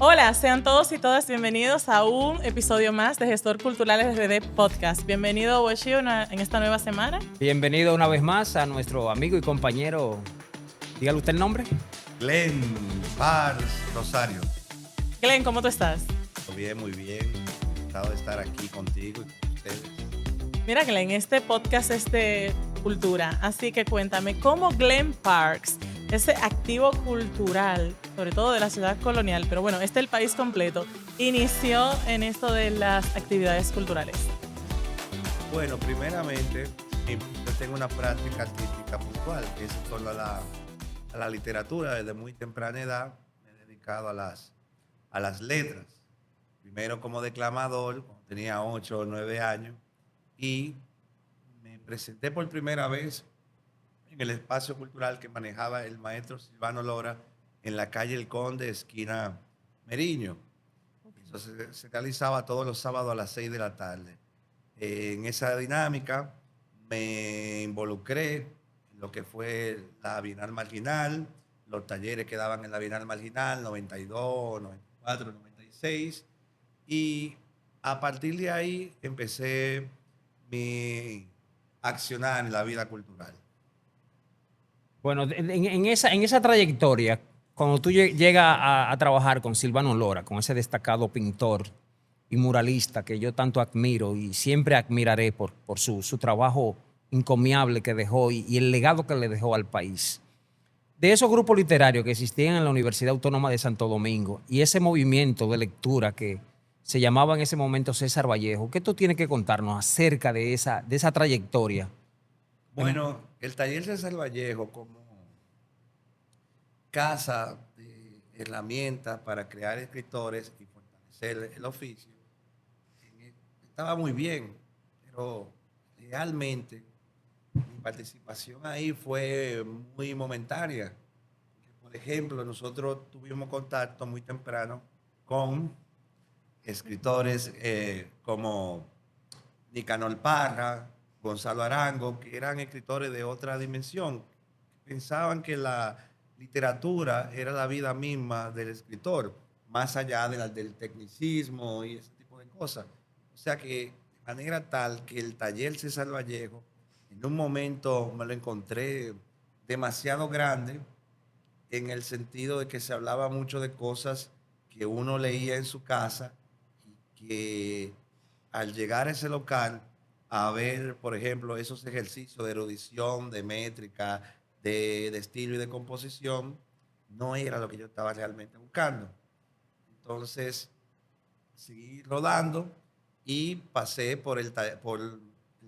Hola, sean todos y todas bienvenidos a un episodio más de Gestor Cultural RD Podcast. Bienvenido, Boshio, en esta nueva semana. Bienvenido una vez más a nuestro amigo y compañero, dígale usted el nombre. Glenn Pars Rosario. Glenn, ¿cómo tú estás? Muy bien. Encantado de estar aquí contigo y con ustedes. Mira, Glenn, este podcast es de cultura, así que cuéntame, ¿cómo Glen Parks, ese activo cultural, sobre todo de la ciudad colonial, pero bueno, el país completo, inició en esto de las actividades culturales? Bueno, primeramente, yo tengo una práctica artística puntual, que es en torno a la literatura. Desde muy temprana edad me he dedicado a las letras. Primero como declamador, cuando tenía 8 o 9 años, y me presenté por primera vez en el espacio cultural que manejaba el maestro Silvano Lora en la calle El Conde, esquina Meriño. Eso se realizaba todos los sábados a las 6 de la tarde. En esa dinámica me involucré en lo que fue la Bienal Marginal, los talleres que daban en la Bienal Marginal, 92, 94, 96, y a partir de ahí empecé mi accionar en la vida cultural. Bueno, en esa trayectoria, cuando tú llegas a trabajar con Silvano Lora, con ese destacado pintor y muralista que yo tanto admiro y siempre admiraré por su trabajo encomiable que dejó y el legado que le dejó al país. De esos grupos literarios que existían en la Universidad Autónoma de Santo Domingo y ese movimiento de lectura que se llamaba en ese momento César Vallejo, ¿qué tú tienes que contarnos acerca de esa trayectoria? Bueno, el taller César Vallejo como casa de herramientas para crear escritores y fortalecer el oficio estaba muy bien, pero realmente mi participación ahí fue muy momentánea. Por ejemplo, nosotros tuvimos contacto muy temprano con escritores como Nicanor Parra, Gonzalo Arango, que eran escritores de otra dimensión. Pensaban que la literatura era la vida misma del escritor, más allá del tecnicismo y ese tipo de cosas. O sea que de manera tal que el taller César Vallejo, en un momento me lo encontré demasiado grande, en el sentido de que se hablaba mucho de cosas que uno leía en su casa y que al llegar a ese local a ver, por ejemplo, esos ejercicios de erudición, de métrica, de estilo y de composición, no era lo que yo estaba realmente buscando. Entonces, seguí rodando y pasé por el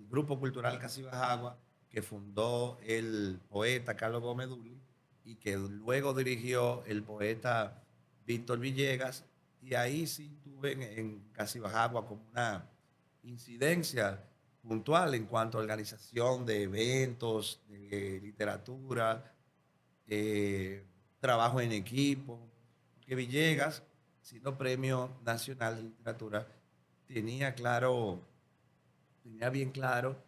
Grupo Cultural Casibajagua, que fundó el poeta Carlos Gómez Dulli y que luego dirigió el poeta Víctor Villegas. Y ahí sí tuve en Casibajagua como una incidencia puntual en cuanto a organización de eventos, de literatura, trabajo en equipo, porque Villegas, siendo Premio Nacional de Literatura, tenía bien claro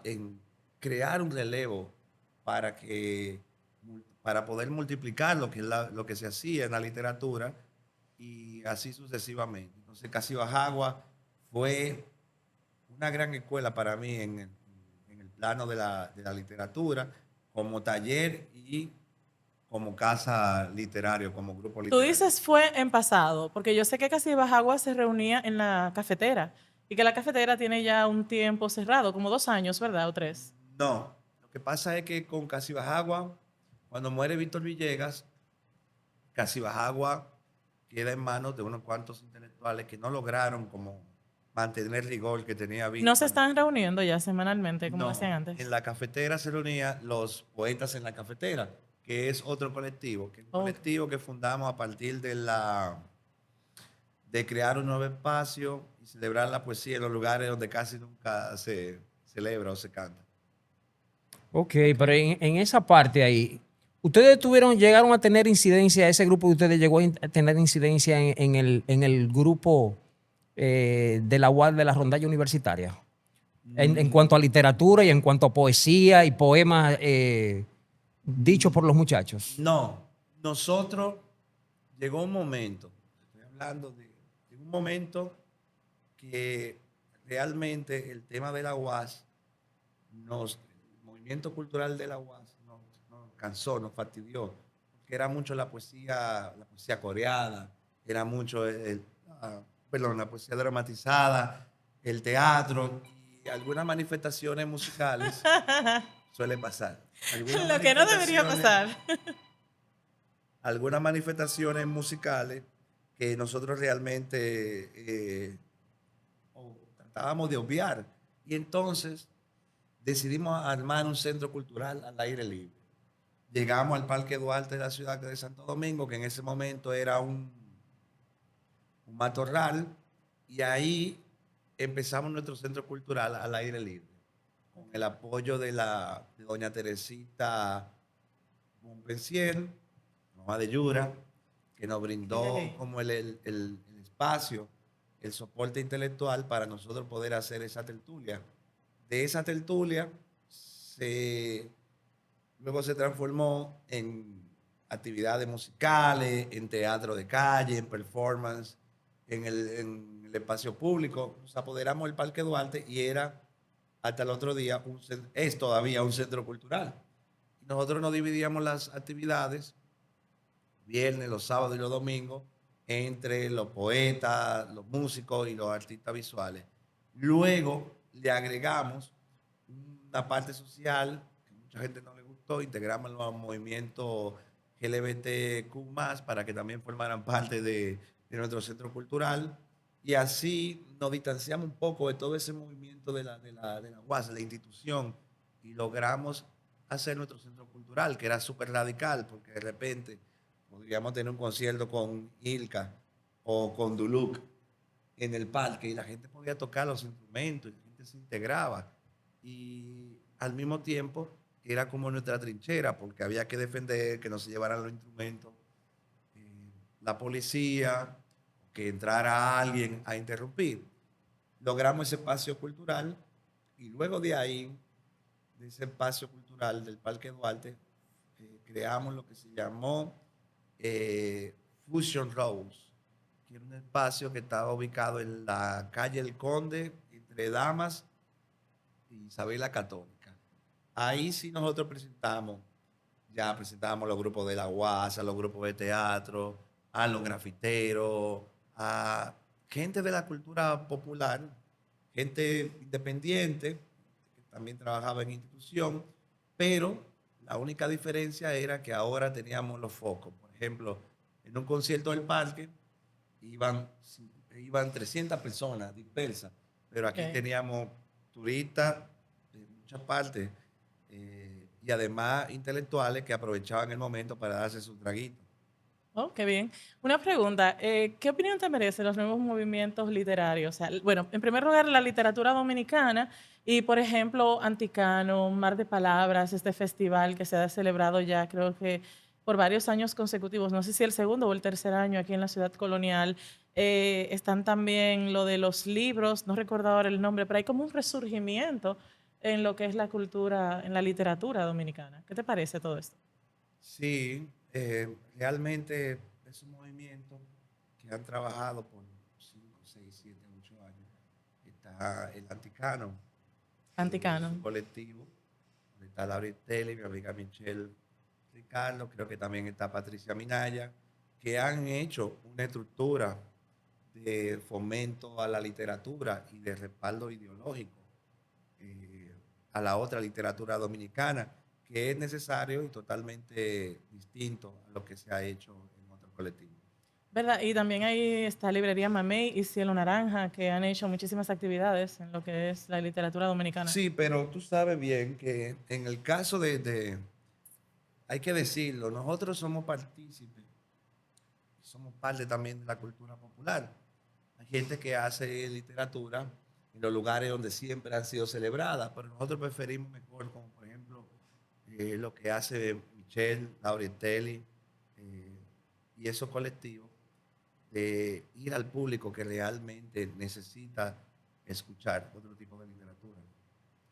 en crear un relevo para poder multiplicar lo que se hacía en la literatura y así sucesivamente. Entonces, Casibajagua fue una gran escuela para mí en el plano de la literatura, como taller y como casa literaria, como grupo Tú literario. dices fue en pasado, porque yo sé que Casibajagua se reunía en la cafetera y que la cafetera tiene ya un tiempo cerrado, como 2 años, ¿verdad? O 3. No, lo que pasa es que con Casibajagua, cuando muere Víctor Villegas, Casibajagua queda en manos de unos cuantos intelectuales que no lograron como mantener el rigor que tenía Víctor. ¿No se están reuniendo ya semanalmente como No, hacían antes? en la cafetera se reunían los poetas en la cafetera, que es otro colectivo, que es un colectivo que fundamos a partir de crear un nuevo espacio y celebrar la poesía en los lugares donde casi nunca se celebra o se canta. Ok, pero en esa parte ahí, ¿ustedes llegaron a tener incidencia, ese grupo de ustedes llegó a tener incidencia en el grupo de la UAD de la rondalla universitaria? En cuanto a literatura y en cuanto a poesía y poemas dichos por los muchachos. No, nosotros llegó un momento, estoy hablando de un momento que realmente el tema de la UAS, el movimiento cultural de la UAS nos cansó, nos fastidió, porque era mucho la poesía coreana, era mucho la poesía dramatizada, el teatro y algunas manifestaciones musicales suele pasar. Algunas Lo que no debería manifestaciones pasar. algunas manifestaciones musicales que nosotros realmente tratábamos de obviar. Y entonces decidimos armar un centro cultural al aire libre. Llegamos al Parque Duarte de la ciudad de Santo Domingo, que en ese momento era un matorral, y ahí empezamos nuestro centro cultural al aire libre, con el apoyo de doña Teresita Montpensier, mamá de Yura, que nos brindó Ok. como el espacio, el soporte intelectual para nosotros poder hacer esa tertulia. De esa tertulia luego se transformó en actividades musicales, en teatro de calle, en performance, en el espacio público. Nos apoderamos del Parque Duarte y era hasta el otro día, es todavía un centro cultural. Nosotros nos dividíamos las actividades, viernes, los sábados y los domingos, entre los poetas, los músicos y los artistas visuales. Luego le agregamos una parte social que mucha gente no le gustó, integramos los movimientos LGBTQ+, para que también formaran parte de nuestro centro cultural. Y así nos distanciamos un poco de todo ese movimiento de la UAS, de la institución, y logramos hacer nuestro centro cultural, que era súper radical, porque de repente podríamos tener un concierto con Ilka o con Duluc en el parque y la gente podía tocar los instrumentos y la gente se integraba. Y al mismo tiempo era como nuestra trinchera, porque había que defender que no se llevaran los instrumentos la policía, que entrara alguien a interrumpir. Logramos ese espacio cultural y luego de ahí, de ese espacio cultural del Parque Duarte, creamos lo que se llamó Fusion Rose, que era un espacio que estaba ubicado en la calle El Conde, entre Damas y Isabel la Católica. Ahí sí nosotros presentábamos los grupos de la UAS, a los grupos de teatro, a los grafiteros, a gente de la cultura popular, gente independiente, que también trabajaba en institución, pero la única diferencia era que ahora teníamos los focos. Por ejemplo, en un concierto del parque iban, iban 300 personas dispersas, pero aquí Ok. teníamos turistas de muchas partes y además intelectuales que aprovechaban el momento para darse su traguito. Oh, qué bien. Una pregunta, ¿qué opinión te merecen los nuevos movimientos literarios? O sea, bueno, en primer lugar, la literatura dominicana y, por ejemplo, Anticano, Mar de Palabras, este festival que se ha celebrado ya, creo que por varios años consecutivos, no sé si el segundo o el tercer año aquí en la ciudad colonial. Están también lo de los libros, no recuerdo ahora el nombre, pero hay como un resurgimiento en lo que es la cultura, en la literatura dominicana. ¿Qué te parece todo esto? Sí, realmente es un movimiento que han trabajado por 5, 6, 7, 8 años. Está el Anticano, que es Anticano. un colectivo, donde está Laura Telly, mi amiga Michelle Ricardo, creo que también está Patricia Minaya, que han hecho una estructura de fomento a la literatura y de respaldo ideológico a la otra literatura dominicana, que es necesario y totalmente distinto a lo que se ha hecho en otros colectivos. ¿Verdad? Y también ahí está Librería Mamey y Cielo Naranja, que han hecho muchísimas actividades en lo que es la literatura dominicana. Sí, pero tú sabes bien que en el caso hay que decirlo, nosotros somos partícipes, somos parte también de la cultura popular. Hay gente que hace literatura en los lugares donde siempre han sido celebradas, pero nosotros preferimos mejor, como por ejemplo lo que hace Michelle, Lauritelli y esos colectivos, de ir al público que realmente necesita escuchar otro tipo de literatura.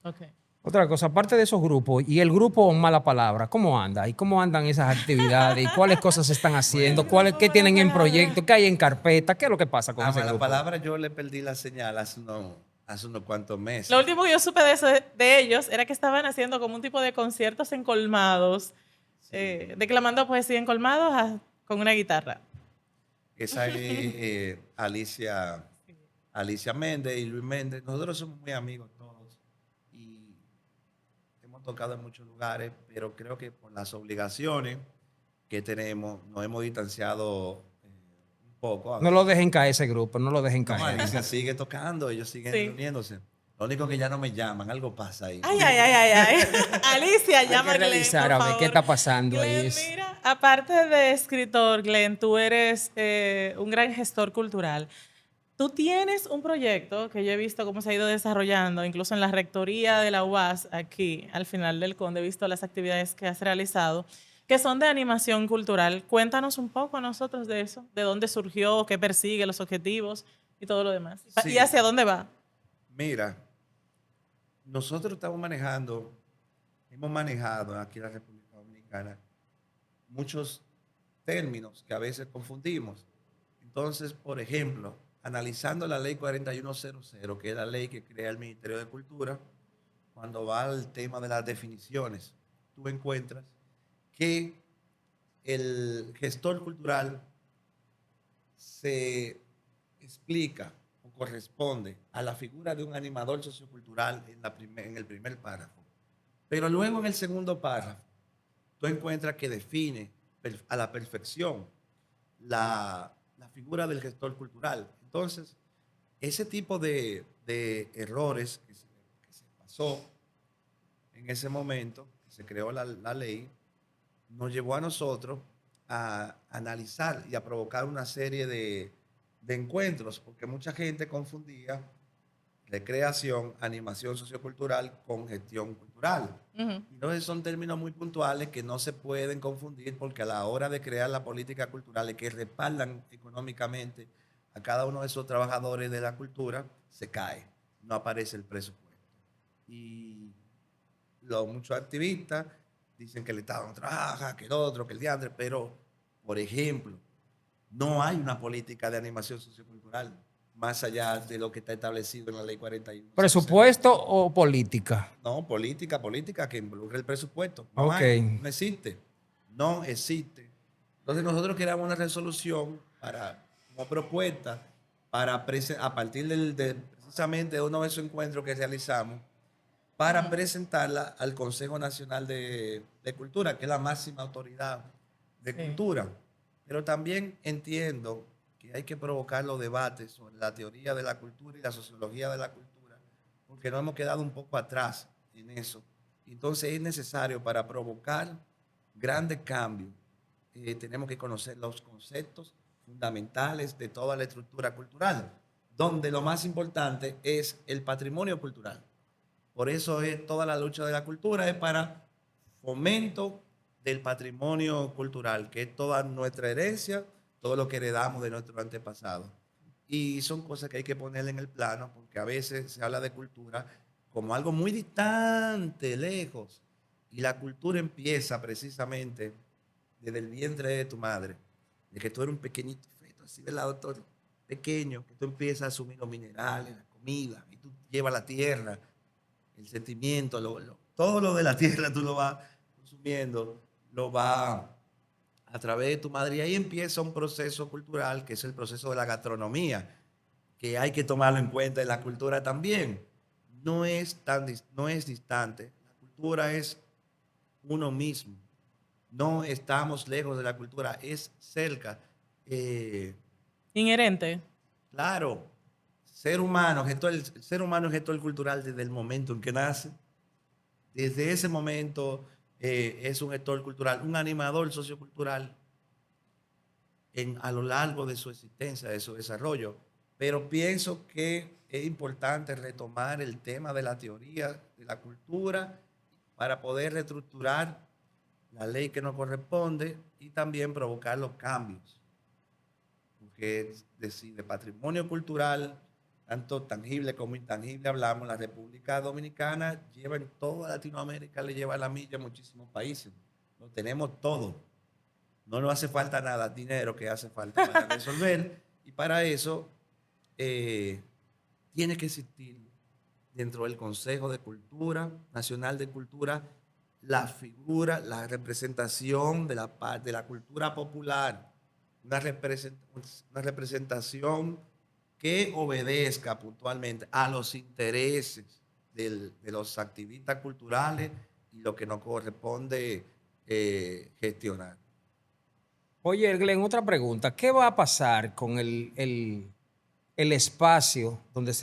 Ok. Otra cosa, aparte de esos grupos, y el grupo Mala Palabra, ¿cómo anda? ¿Y cómo andan esas actividades? ¿Y cuáles cosas se están haciendo? ¿Qué Mala tienen en Palabra. proyecto? ¿Qué hay en carpeta? ¿Qué es lo que pasa con A ese mala grupo? palabra yo le perdí la señal hace unos cuantos Lo meses. último que yo supe de eso, de ellos, era que estaban haciendo como un tipo de conciertos en colmados, Sí. declamando poesía en colmados con una guitarra. Esa es Alicia Méndez y Luis Méndez. Nosotros somos muy amigos todos y hemos tocado en muchos lugares, pero creo que por las obligaciones que tenemos, nos hemos distanciado un poco. No lo dejen caer ese grupo, no lo dejen No, caer. Alicia sigue tocando, ellos siguen Sí. reuniéndose. Lo único que ya no me llaman, algo pasa ahí. Ay, ay, ay, ay, ay. Alicia, Hay llama que a Glenn, revisar por a ver qué favor. está pasando ahí. Glenn, mira, aparte de escritor, Glenn, tú eres un gran gestor cultural. Tú tienes un proyecto que yo he visto cómo se ha ido desarrollando, incluso en la rectoría de la UAS, aquí al final del Conde, he visto las actividades que has realizado, que son de animación cultural. Cuéntanos un poco a nosotros de eso, de dónde surgió, qué persigue, los objetivos y todo lo demás. ¿Y Sí, hacia dónde va? mira, nosotros hemos manejado aquí en la República Dominicana muchos términos que a veces confundimos. Entonces, por ejemplo, analizando la ley 4100, que es la ley que crea el Ministerio de Cultura, cuando va al tema de las definiciones, tú encuentras que el gestor cultural se explica o corresponde a la figura de un animador sociocultural en el primer párrafo. Pero luego en el segundo párrafo, tú encuentras que define a la perfección la figura del gestor cultural. Entonces, ese tipo de errores que se pasó en ese momento, que se creó la ley, nos llevó a nosotros a analizar y a provocar una serie de encuentros, porque mucha gente confundía recreación, animación sociocultural con gestión cultural. Ujú. Entonces son términos muy puntuales que no se pueden confundir porque a la hora de crear la política cultural que respaldan económicamente a cada uno de esos trabajadores de la cultura, se cae, no aparece el presupuesto. Y muchos activistas dicen que el Estado no trabaja, que el otro, que el diantre, pero, por ejemplo, no hay una política de animación sociocultural más allá de lo que está establecido en la ley 41. ¿Presupuesto o política? No, política que involucre el presupuesto. No Ok. hay, no existe. No existe. Entonces nosotros creamos una resolución como propuesta a partir precisamente de uno de esos encuentros que realizamos, para presentarla al Consejo Nacional de Cultura, que es la máxima autoridad de Sí. cultura. Pero también entiendo que hay que provocar los debates sobre la teoría de la cultura y la sociología de la cultura, porque nos hemos quedado un poco atrás en eso. Entonces es necesario, para provocar grandes cambios, tenemos que conocer los conceptos fundamentales de toda la estructura cultural, donde lo más importante es el patrimonio cultural. Por eso es toda la lucha de la cultura, es para fomento del patrimonio cultural, que es toda nuestra herencia, todo lo que heredamos de nuestros antepasados. Y son cosas que hay que poner en el plano, porque a veces se habla de cultura como algo muy distante, lejos. Y la cultura empieza precisamente desde el vientre de tu madre, de que tú eres un pequeñito feto, así del lado todo pequeño, que tú empiezas a asumir los minerales, la comida, y tú llevas la tierra, el sentimiento, todo lo de la tierra tú lo vas consumiendo, lo vas a través de tu madre. Y ahí empieza un proceso cultural, que es el proceso de la gastronomía, que hay que tomarlo en cuenta en la cultura también. No es distante. La cultura es uno mismo. No estamos lejos de la cultura, es cerca. Inherente. Claro, el ser humano es gestor cultural desde el momento en que nace. Desde ese momento es un gestor cultural, un animador sociocultural a lo largo de su existencia, de su desarrollo. Pero pienso que es importante retomar el tema de la teoría de la cultura para poder reestructurar la ley que nos corresponde y también provocar los cambios. Porque es decir, de patrimonio cultural tanto tangible como intangible hablamos, la República Dominicana lleva en toda Latinoamérica, le lleva la milla a muchísimos países. Lo tenemos todo. No nos hace falta nada, dinero que hace falta para resolver. Y para eso tiene que existir dentro del Consejo de Cultura, Nacional de Cultura, la figura, la representación de la cultura popular, una representación que obedezca puntualmente a los intereses de los activistas culturales y lo que nos corresponde gestionar. Oye, Glenn, otra pregunta. ¿Qué va a pasar con el espacio donde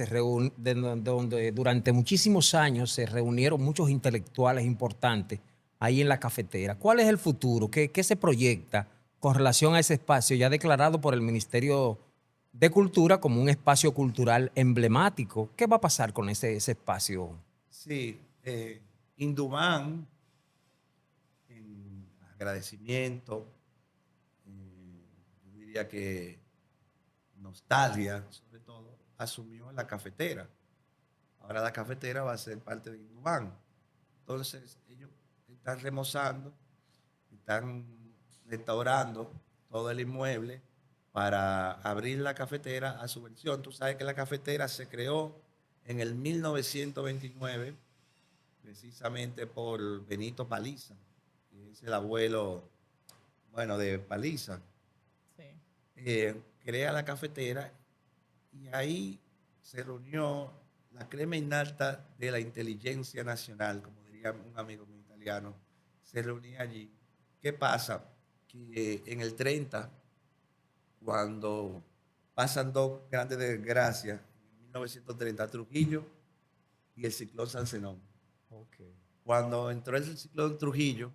donde durante muchísimos años se reunieron muchos intelectuales importantes ahí en la cafetera? ¿Cuál es el futuro? ¿Qué se proyecta con relación a ese espacio ya declarado por el Ministerio de Cultura como un espacio cultural emblemático? ¿Qué va a pasar con ese espacio? Sí, Indumán, en agradecimiento, yo diría que nostalgia, sobre todo, asumió la cafetera. Ahora la cafetera va a ser parte de Indumán. Entonces, ellos están remozando, están restaurando todo el inmueble para abrir la cafetera a su versión. Tú sabes que la cafetera se creó en el 1929, precisamente por Benito Paliza, que es el abuelo, bueno, de Paliza. Sí. Crea la cafetera y ahí se reunió la crema innata de la inteligencia nacional, como diría un amigo mío italiano, se reunía allí. ¿Qué pasa? Que en el 30, cuando pasan dos grandes desgracias, en 1930, Trujillo y el ciclón San Zenón. Okay. Cuando entró el ciclón Trujillo,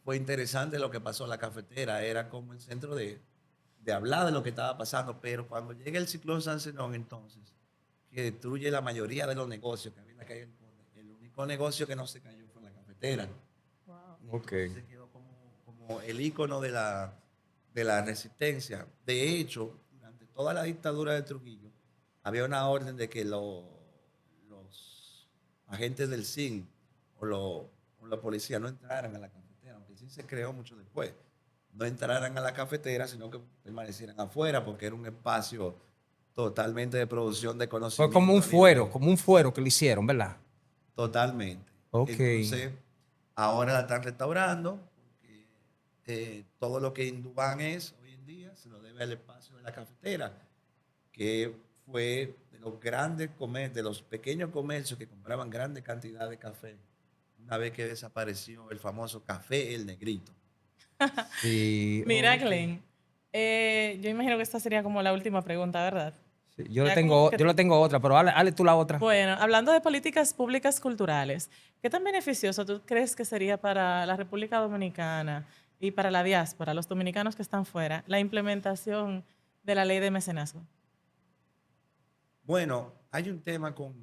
fue interesante lo que pasó en la cafetera, era como el centro de hablar de lo que estaba pasando, pero cuando llega el ciclón San Zenón, entonces, que destruye la mayoría de los negocios que había en la calle, el único negocio que no se cayó fue la cafetera. Wow. Okay. Se quedó como el ícono de la resistencia. De hecho, durante toda la dictadura de Trujillo, había una orden de que los agentes del CIN o la policía no entraran a la cafetera, aunque sí se creó mucho después. No entraran a la cafetera, sino que permanecieran afuera, porque era un espacio totalmente de producción de conocimiento. Fue como un fuero que le hicieron, ¿verdad? Totalmente. Okay. Entonces, ahora la están restaurando, porque todo lo que Indumán es hoy en día se lo debe al espacio de la cafetera, que fue de los grandes comercios, de los pequeños comercios que compraban grandes cantidades de café, una vez que desapareció el famoso café El Negrito. Sí. Mira, Glenn, yo imagino que esta sería como la última pregunta, ¿verdad? Sí, yo le tengo otra, pero hale tú la otra. Bueno, hablando de políticas públicas culturales, ¿qué tan beneficioso tú crees que sería para la República Dominicana y para la diáspora, los dominicanos que están fuera, la implementación de la ley de mecenazgo? Bueno, hay un tema con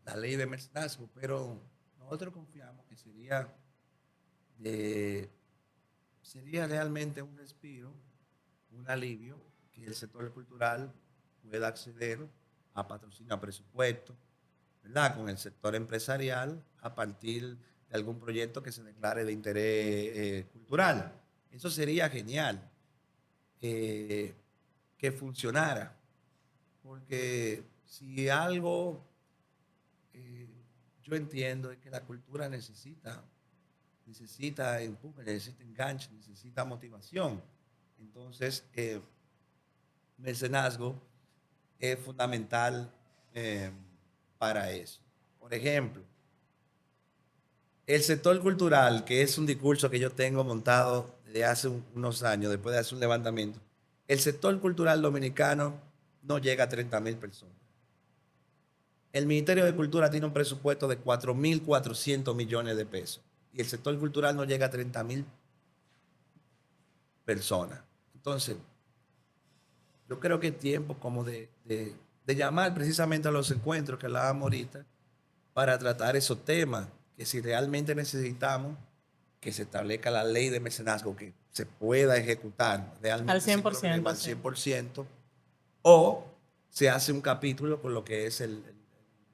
la ley de mecenazgo, pero nosotros confiamos que sería realmente un respiro, un alivio, que el sector cultural pueda acceder a patrocinio, a presupuesto, ¿verdad? Con el sector empresarial a partir de algún proyecto que se declare de interés cultural. Eso sería genial que funcionara, porque si algo yo entiendo es que la cultura necesita empuje, necesita enganche, necesita motivación. Entonces, mecenazgo es fundamental para eso. Por ejemplo, el sector cultural, que es un discurso que yo tengo montado desde hace unos años, después de hacer un levantamiento, el sector cultural dominicano no llega a 30,000 personas. El Ministerio de Cultura tiene un presupuesto de 4.400 millones de pesos y el sector cultural no llega a 30,000 personas. Entonces, yo creo que es tiempo como de llamar precisamente a los encuentros que hablábamos ahorita para tratar esos temas, que si realmente necesitamos que se establezca la ley de mecenazgo, que se pueda ejecutar realmente Al sin 100%, problema, al sí. 100%, o se hace un capítulo con lo que es el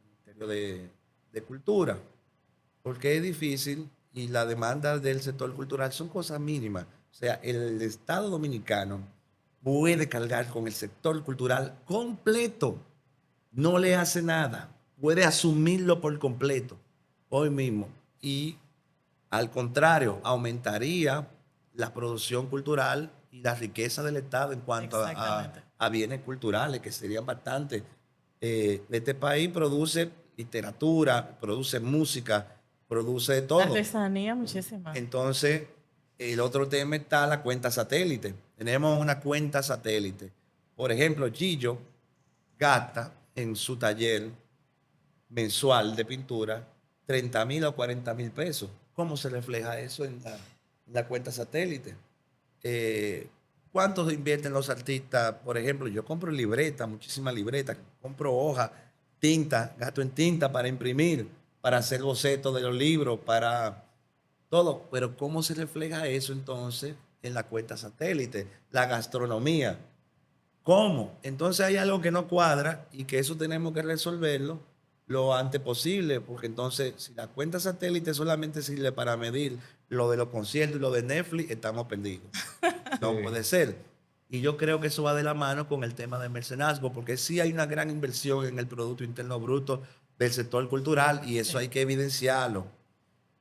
Ministerio de Cultura, porque es difícil y la demanda del sector cultural son cosas mínimas. O sea, el Estado Dominicano puede cargar con el sector cultural completo, no le hace nada, puede asumirlo por completo hoy mismo y al contrario, aumentaría la producción cultural y la riqueza del Estado en cuanto Exactamente. a bienes culturales, que serían bastante. Este país produce literatura, produce música, produce todo. Artesanía, muchísima. Entonces, el otro tema está la cuenta satélite. Tenemos una cuenta satélite. Por ejemplo, Gillo gasta en su taller mensual de pintura 30,000 o 40,000 pesos. ¿Cómo se refleja eso en la cuenta satélite? ¿Cuántos invierten los artistas? Por ejemplo, yo compro libreta, muchísimas libretas, compro hojas, tinta, gasto en tinta para imprimir, para hacer bocetos de los libros, para todo. Pero ¿cómo se refleja eso entonces en la cuenta satélite? La gastronomía. ¿Cómo? Entonces hay algo que no cuadra y que eso tenemos que resolverlo lo antes posible, porque entonces si la cuenta satélite solamente sirve para medir lo de los conciertos y lo de Netflix, estamos perdidos. No Sí. puede ser. Y yo creo que eso va de la mano con el tema del mecenazgo, porque sí hay una gran inversión en el Producto Interno Bruto del sector cultural y eso hay que evidenciarlo.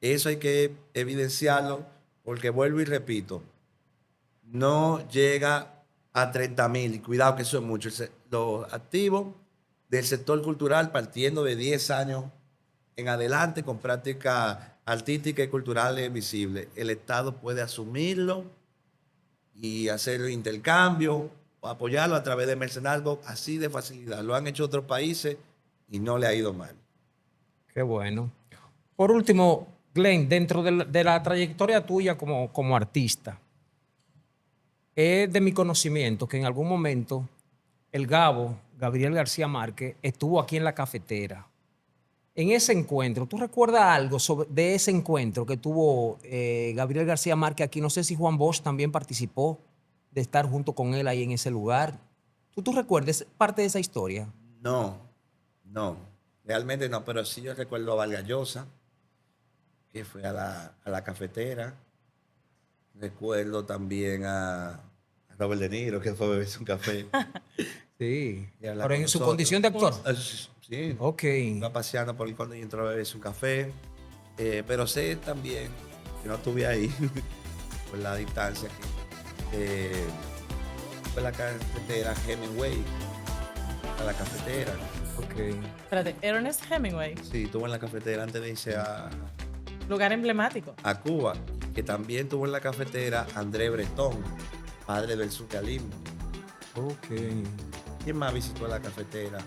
Eso hay que evidenciarlo porque vuelvo y repito, no llega a 30,000. Y cuidado que eso es mucho. Los activos del sector cultural partiendo de 10 años en adelante con práctica artística y culturales visibles. El Estado puede asumirlo y hacer intercambio o apoyarlo a través de mecenazgo así de facilidad. Lo han hecho otros países y no le ha ido mal. Qué bueno. Por último, Glenn, dentro de la trayectoria tuya como artista, es de mi conocimiento que en algún momento el Gabriel García Márquez, estuvo aquí en la cafetera. En ese encuentro, ¿tú recuerdas algo de ese encuentro que tuvo Gabriel García Márquez aquí? No sé si Juan Bosch también participó de estar junto con él ahí en ese lugar. ¿Tú recuerdas parte de esa historia? No, realmente no, pero sí yo recuerdo a Vargas Llosa, que fue a la cafetera. Recuerdo también a Robert De Niro, que fue a beberse un café. Sí, Y hablar pero con en su nosotros. condición de actor. Sí, Ok. iba paseando por el fondo y entró a beberse un café. Pero sé también, que no estuve ahí, por la distancia, que fue la cafetera Hemingway, a la cafetera. Ok. Espérate, Ernest Hemingway, Sí, estuvo en la cafetera antes de irse lugar emblemático. a Cuba, que también tuvo en la cafetera André Breton, padre del surrealismo. Ok. ¿Quién más visitó la cafetera?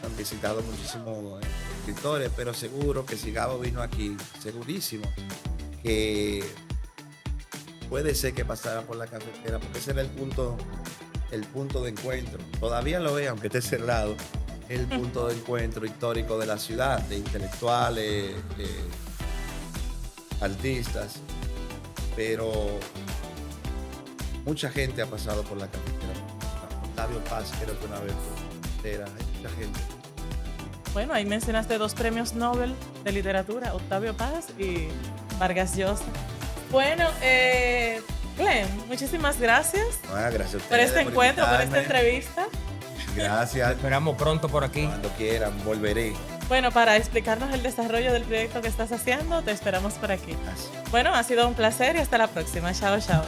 Han visitado muchísimos escritores, pero seguro que si Gabo vino aquí, segurísimo que puede ser que pasara por la cafetera, porque ese era el punto de encuentro. Todavía lo es, aunque esté cerrado, el punto de encuentro histórico de la ciudad, de intelectuales, artistas, pero mucha gente ha pasado por la cafetera. Octavio Paz, creo que una vez fue por la cafetera, hay mucha gente. Bueno, ahí mencionaste 2 premios Nobel de literatura, Octavio Paz y Vargas Llosa. Bueno, Glenn, muchísimas gracias Gracias a ustedes por este encuentro, por esta invitarme. entrevista. Gracias. Esperamos pronto por aquí. Cuando quieran, volveré. Bueno, para explicarnos el desarrollo del proyecto que estás haciendo, te esperamos por aquí. Gracias. Bueno, ha sido un placer y hasta la próxima. Chao, chao.